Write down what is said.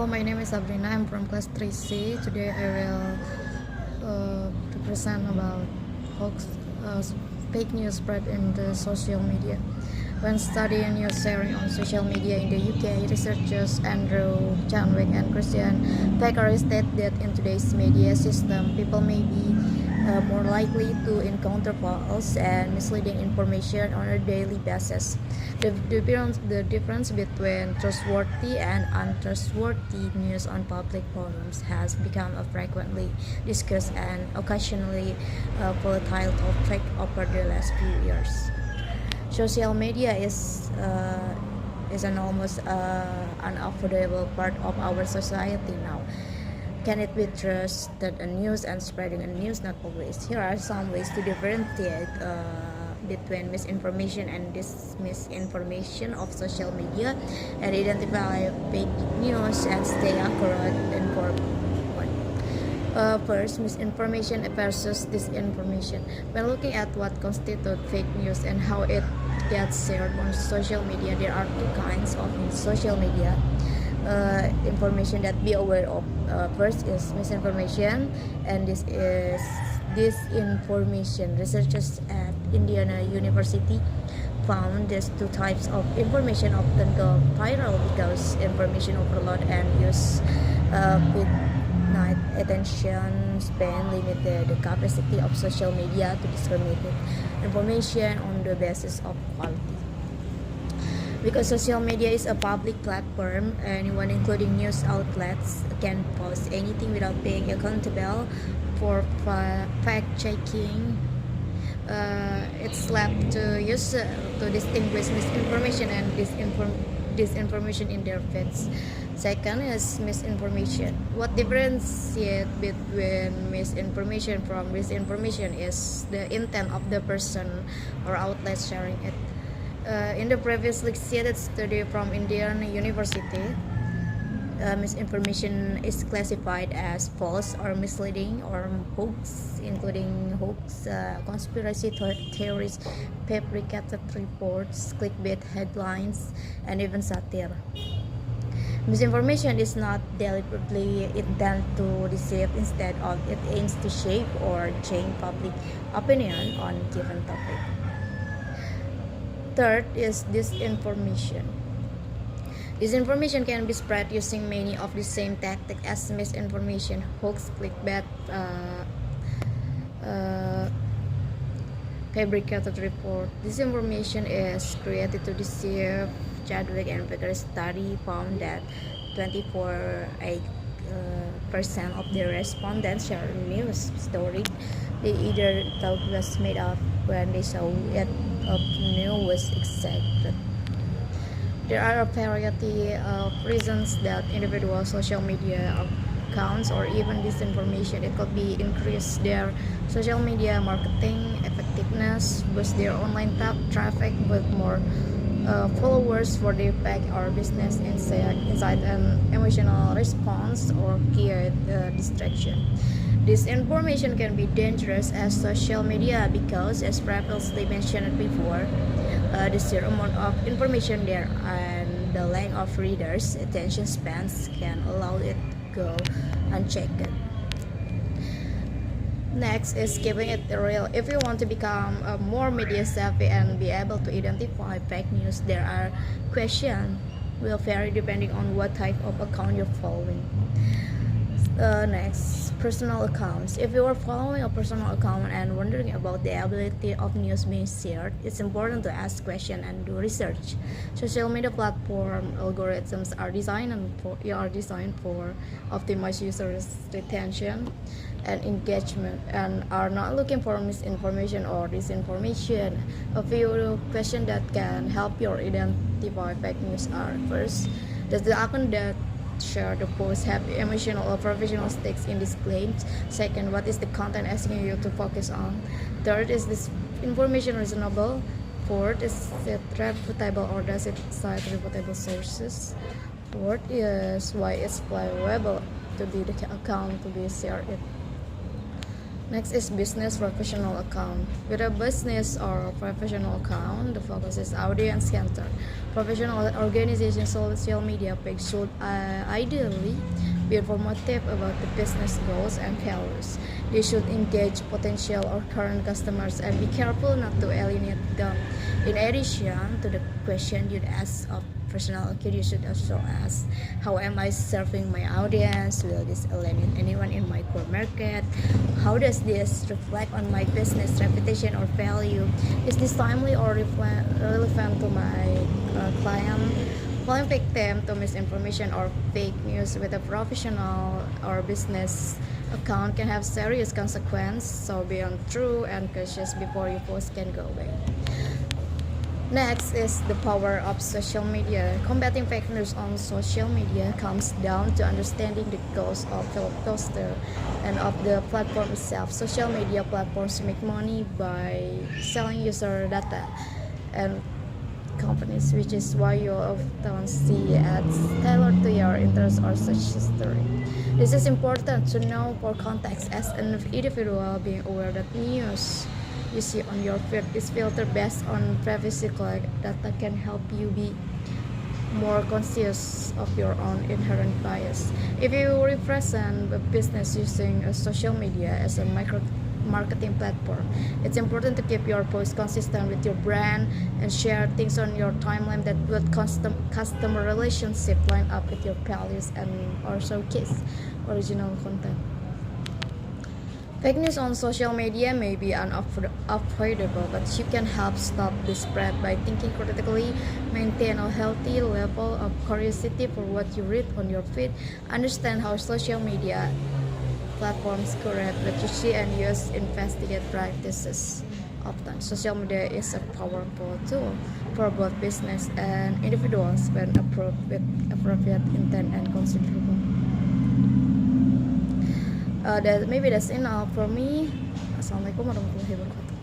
Hello, my name is Shabrina. I'm from class 3C. Today I will present about hoax, fake news spread in the social media. When studying news sharing on social media in the UK, researchers Andrew, Chanwick, and Christian Thackeray state that in today's media system, people may be more likely to encounter false and misleading information on a daily basis. The difference between trustworthy and untrustworthy news on public forums has become a frequently discussed and occasionally volatile topic over the last few years. Social media is an almost unavoidable part of our society now. Can it be trusted a news and spreading a news? Not always. Here are some ways to differentiate between misinformation and misinformation of social media, and identify fake news and stay accurate informed. First, misinformation versus disinformation. When looking at what constitutes fake news and how it gets shared on social media, there are two kinds of social media information that be aware of. First is misinformation, and this is disinformation. Researchers at Indiana University found these two types of information often go viral because information overload and use finite attention span limit the capacity of social media to discriminate information on the basis of quality. Because social media is a public platform, anyone, including news outlets, can post anything without being accountable for fact-checking. It's left to use to distinguish misinformation and disinformation in their feeds. Second is misinformation. What differentiates between misinformation from disinformation is the intent of the person or outlet sharing it. In the previously cited study from Indiana University, misinformation is classified as false or misleading or hoax, including hoax, conspiracy theories, fabricated reports, clickbait headlines, and even satire. Misinformation is not deliberately intended to deceive. Instead of it aims to shape or change public opinion on a given topic. Third is disinformation. Disinformation can be spread using many of the same tactics as misinformation: hoax, clickbait, fabricated report. Disinformation is created to deceive. Chadwick and Becker's study found that 24% of the respondents shared a news story they either thought was made up when they saw it of news was exaggerated. There are a variety of reasons that individual social media accounts or even disinformation. It could be increase their social media marketing effectiveness, boost their online traffic with more followers for their pack or business insight and emotional response, or create distraction. This information can be dangerous as social media because, as previously mentioned before, the sheer amount of information there and the length of readers' attention spans can allow it to go unchecked. Next is keeping it real. If you want to become more media savvy and be able to identify fake news, there are questions will vary depending on what type of account you're following. Next, personal accounts. If you are following a personal account and wondering about the ability of news being shared, it's important to ask questions and do research. Social media platform algorithms are designed for optimize users' retention and engagement, and are not looking for misinformation or disinformation. A few questions that can help you identify fake news are: first, does the account that share the post have emotional or professional stakes in these claims? Second, what is the content asking you to focus on? Third, is this information reasonable? Fourth, is it reputable or does it cite reputable sources? Fourth is why it's valuable to be the account to be shared it. Next is business professional account. With a business or professional account, the focus is audience centered. Professional organizations' social media page should ideally be informative about the business goals and values. They should engage potential or current customers and be careful not to alienate them. In addition to the question you'd ask of personal account, you should also ask, how am I serving my audience? Will this alienate anyone in my core market? How does this reflect on my business reputation or value? Is this timely or relevant to my client? Falling victim to misinformation or fake news with a professional or business account can have serious consequences, so be on true and cautious before your post can go away. Next is the power of social media. Combating fake news on social media comes down to understanding the goals of the poster and of the platform itself. Social media platforms make money by selling user data and companies, which is why you often see ads tailored to your interests or search history. This is important to know for context as an individual, being aware that news you see on your feed is filtered based on privacy collect data can help you be more conscious of your own inherent bias. If you represent a business using a social media as a marketing platform, it's important to keep your posts consistent with your brand and share things on your timeline that build customer relationship line up with your values and also showcase original content. Fake news on social media may be unavoidable, but you can help stop the spread by thinking critically, maintain a healthy level of curiosity for what you read on your feed, understand how social media platforms curate what you see, and use investigate practices. Often, social media is a powerful tool for both business and individuals when approached with appropriate intent and consideration. Maybe that's enough for me. Assalamualaikum warahmatullahi wabarakatuh.